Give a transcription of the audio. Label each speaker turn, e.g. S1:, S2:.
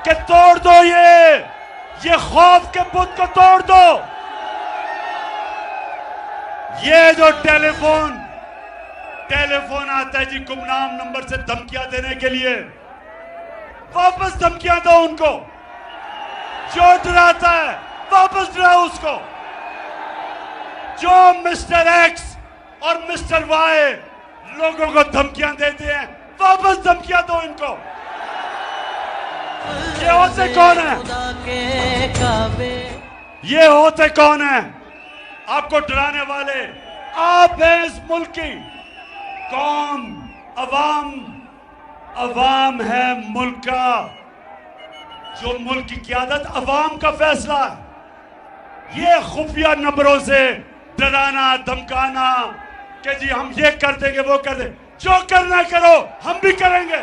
S1: कि तोड़ दो ये खौफ के बुत को तोड़ दो। ये जो टेलीफोन आता है जी गुमनाम नंबर से धमकियां देने के लिए, वापस धमकियां दो उनको। जो डराता है वापस डराओ उसको। जो मिस्टर एक्स और मिस्टर वाई लोगों को धमकियां देते हैं, वापस धमकियां दो इनको। ये होते कौन है? ये होते कौन है आपको डराने वाले? आप हैं इस मुल्क की कौम, अवाम है मुल्क का। जो मुल्क की क़यादत अवाम का फैसला है। ये खुफिया नंबरों से डराना धमकाना कि जी हम ये कर देंगे वो कर देंगे, जो करना करो हम भी करेंगे।